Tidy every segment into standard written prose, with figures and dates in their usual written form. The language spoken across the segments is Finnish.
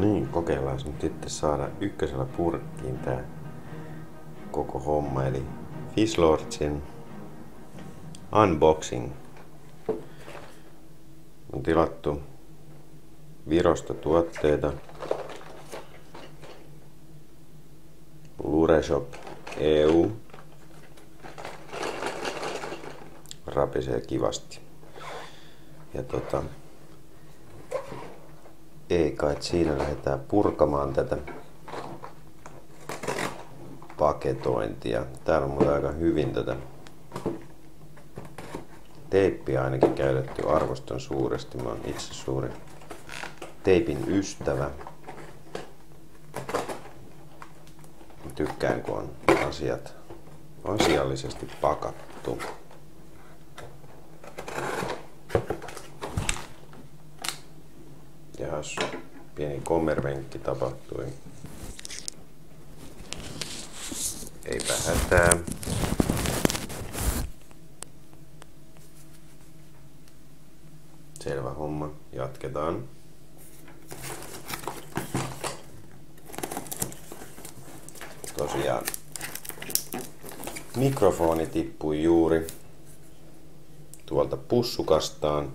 niin, kokeillaan nyt sitten saada ykkösellä purkkiin tää koko homma, eli Fishlordsin unboxing. On tilattu Virosta tuotteita. Lureshop EU. Rapisee kivasti. Ja ei kai siinä lähdetään purkamaan tätä paketointia. Täällä on muuten aika hyvin tätä teippiä ainakin käytetty. Arvostan suuresti. Mä oon itse suuri teipin ystävä. Tykkään kun on asiat asiallisesti pakattu. Jahas, pieni kommervenkki tapahtui. Eipä hätää. Selvä homma. Jatketaan. Tosiaan mikrofoni tippui juuri tuolta pussukastaan.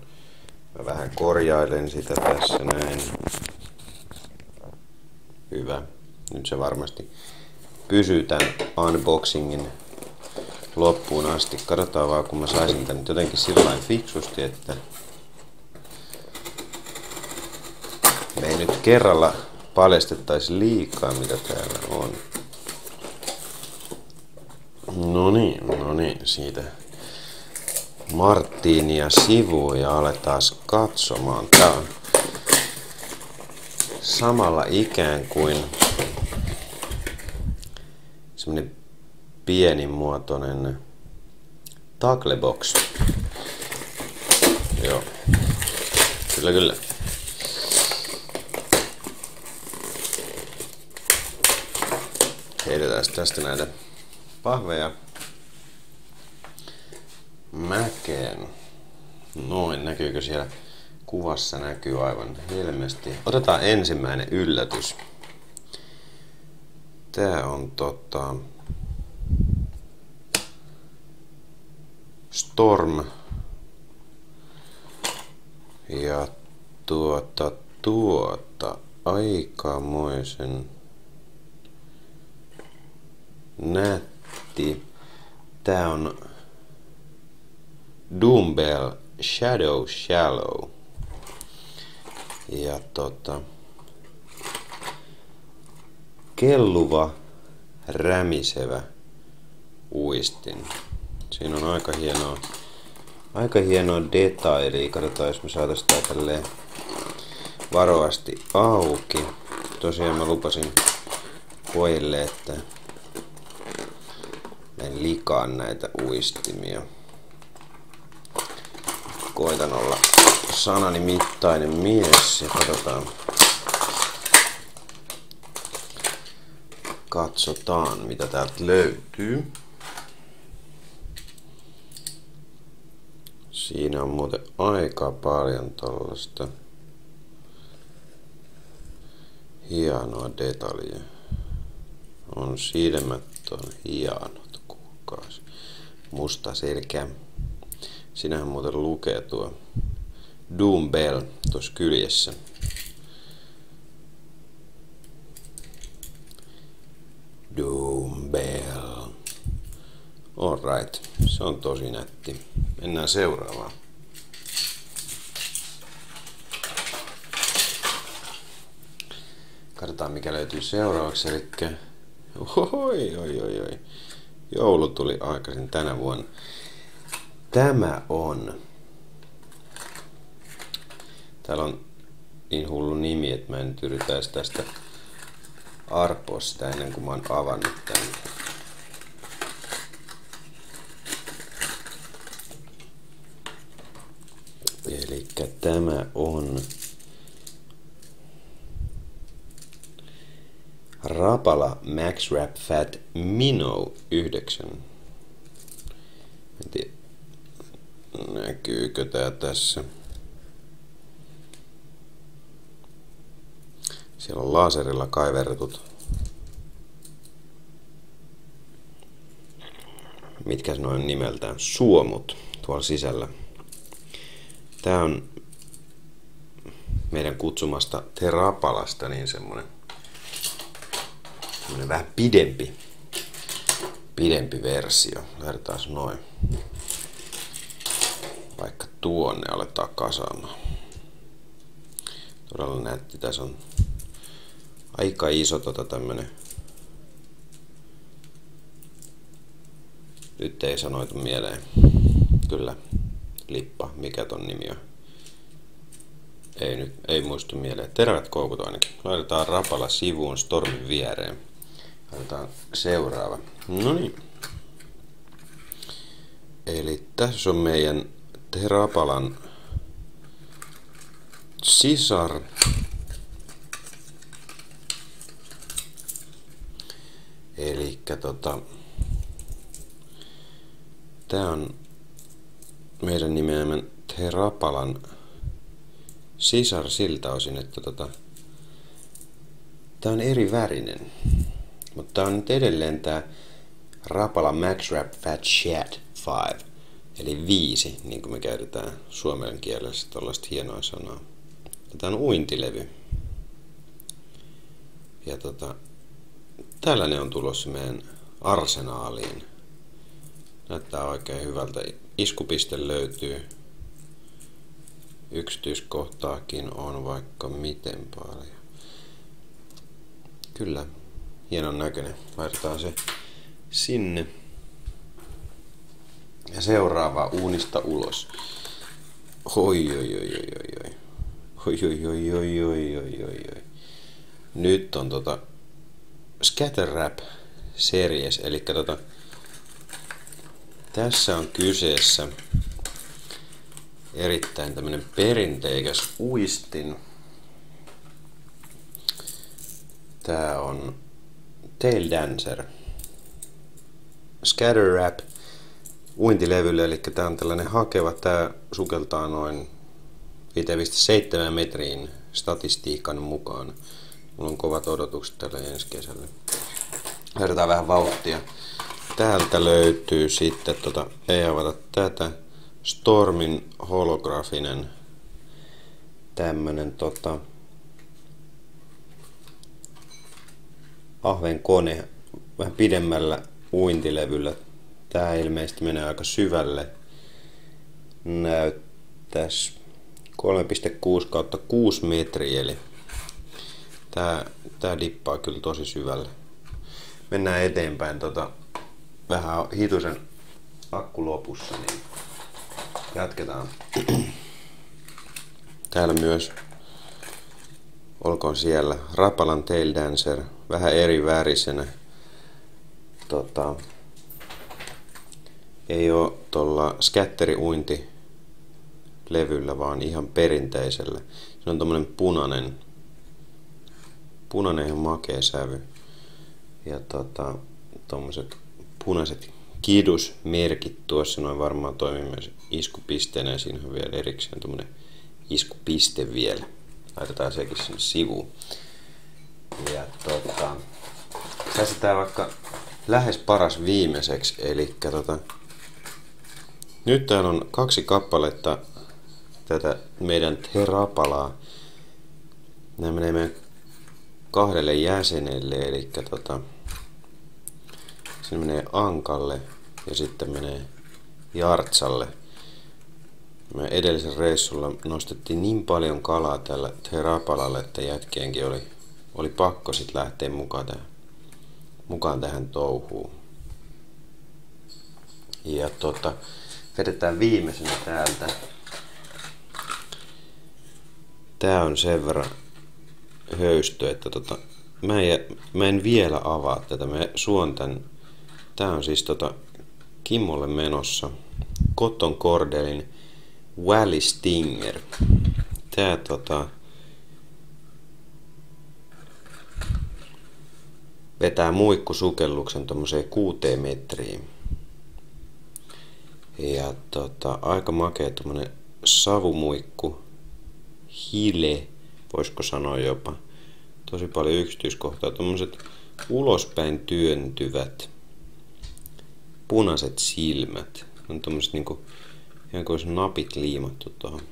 Mä vähän korjailen sitä tässä näin. Hyvä. Nyt se varmasti pysyy tän unboxingin loppuun asti. Katsotaan vaan, kun mä saisin tän nyt jotenkin sillain fiksusti, että me ei nyt kerralla paljastettaisi liikaa, mitä täällä on. No niin, siitä Marttiinia sivuun ja aletaan katsomaan. Tää on samalla ikään kuin semmonen pienimuotoinen taklebox. Joo. Kyllä. Heitetään tästä näitä pahveja mäkeen. Noin, näkyykö siellä? Kuvassa näkyy aivan helmesti. Otetaan ensimmäinen yllätys. Tää on Storm. Ja aikamoisen nätti. Tää on Dumbbell Shadow Shallow. Ja kelluva, rämisevä uistin. Siinä on aika hienoa detailia. Katsotaan, jos me saatais tää tälleen varovasti auki. Tosiaan mä lupasin pojille, että en likaan näitä uistimia. Koitan olla sanani mittainen mies ja katsotaan mitä täältä löytyy. Siinä on muuten aika paljon tällaista hienoa detaljia. On silmät on hienot, kuulkaas. Musta selkeä. Siinähän muuten lukee tuo Dumbbell tuossa kyljessä. Dumbbell. Alright, se on tosi nätti. Mennään seuraavaan. Katsotaan mikä löytyy seuraavaksi, elikkä oi. Joulu tuli aikaisin tänä vuonna. Tämä on. Täällä on niin hullu nimi, että mä en nyt yritä tästä arpoa sitä ennen kuin mä oon avannut tän. Elikkä tämä on Rapala Max Wrap Fat Minnow 9. En tiedä, näkyykö tää tässä. Siellä on laserilla kaiverretut, mitkä noin nimeltään, suomut tuolla sisällä. Tää on meidän kutsumasta Terapalasta niin semmonen vähän pidempi versio. Lähdetään noin. Vaikka tuonne aletaan kasaamaan. Todella nätti. Tässä on aika iso tämmönen. Nyt ei sanoitu mieleen. Kyllä. Lippa. Mikä ton nimi on? Ei muistu mieleen. Terävät koukut ainakin. Laitetaan Rapala sivuun Stormin viereen. Laitetaan seuraava. No niin. Eli tässä on meidän Terapalan sisar. Elikkä tää on meidän nimeämän Terapalan sisar siltä osin, että tää on eri värinen. Mutta tää on nyt edelleen tää Rapala Max Wrap Fat Shat 5. Eli 5, niin kuin me käytetään suomen kielessä tollaista hienoa sanaa. Tää on uintilevy. Ja tällainen on tulossa meidän arsenaaliin. Näyttää oikein hyvältä. Iskupiste löytyy. Yksityiskohtaakin on vaikka miten paljon. Kyllä, hienon näköinen. Laitetaan se sinne. Ja seuraava uunista ulos. Oi. Nyt on Scatter Wrap Series, eli tässä on kyseessä erittäin tämmönen perinteikäs uistin. Tää on Tail Dancer Scatter Wrap uintilevylle, eli tää on tällainen hakeva. Tää sukeltaa noin 5,7 metriin statistiikan mukaan. Mulla on kovat odotukset tälle ensi kesälle. Lähdetään vähän vauhtia. Täältä löytyy sitten, ei avata tätä, Stormin holografinen tämmönen ahvenkone vähän pidemmällä uintilevyllä. Tää ilmeisesti menee aika syvälle. Näyttäisi 3,6/6 metriä, eli tää dippaa kyllä tosi syvälle. Mennään eteenpäin, vähän hitusen akku lopussa, niin jatketaan. Täällä myös, olkoon siellä, Rapalan Tail Dancer, vähän eri värisenä. Ei oo tuolla Scatteri-uinti levyllä, vaan ihan perinteisellä. Se on tommonen punainen ihan makea sävy. Ja tommoset punaiset kidusmerkit tuossa noin varmaan toimii myös iskupisteenä, ja siinä on vielä erikseen tommonen iskupiste vielä. Laitetaan sekin sinne sivuun. Ja tässä vaikka lähes paras viimeiseksi, eli nyt täällä on 2 kappaletta tätä meidän Terapalaa. Nämä menee meidän 2 jäsenelle, eli sinne menee Ankalle ja sitten menee Jartsalle. Me edellisen reissulla nostettiin niin paljon kalaa tällä Terapalalle, että jätkienkin oli pakko sit lähteä mukaan tähän touhuun. Ja vedetään viimeisenä täältä. Tää on sen verran höystö, että mä en vielä avaa tätä. Mä suon tän. Tää on siis Kimmolle menossa Cotton Cordelin Wally Stinger. Tää vetää muikkusukelluksen tommoseen 6 metriin. Ja aika makea tommonen savumuikku. Hile, voisiko sanoa jopa. Tosi paljon yksityiskohtaa. Tommoset ulospäin työntyvät punaiset silmät. On tommoset niinku ihan kuin olisi napit liimattu tuohon.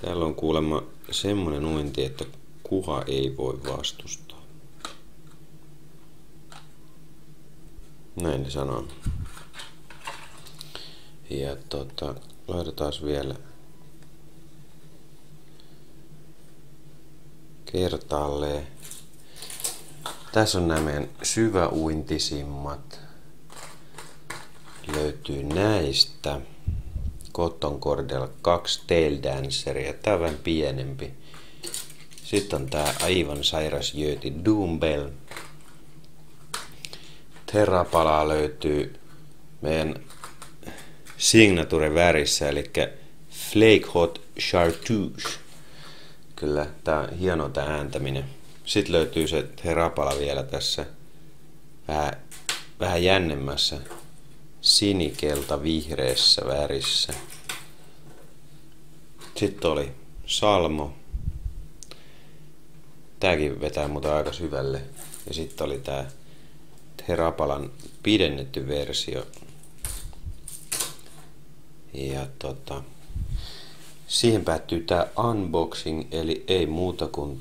Täällä on kuulemma semmonen uinti, että kuha ei voi vastustaa. Näin ne sanoo. Ja laitetaan vielä kertaalleen. Tässä on nämä meidän syväuintisimmat. Löytyy näistä Cotton Cordell 2 Tail Danceria. Tää on vähän pienempi. Sitten on tää aivan sairas jööti Dumbbell. Terrapalaa löytyy meidän signature värissä, eli Flake Hot Chartreuse. Kyllä, tää on hieno tää ääntäminen. Sitten löytyy se terrapala vielä tässä vähän jännemmässä sinikelta vihreässä värissä. Sitten oli Salmo. Tääkin vetää muuta aika syvälle. Ja sitten oli tää Terrapalan pidennetty versio. Ja siihen päättyy tää unboxing, eli ei muuta kuin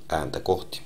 ääntä kohti.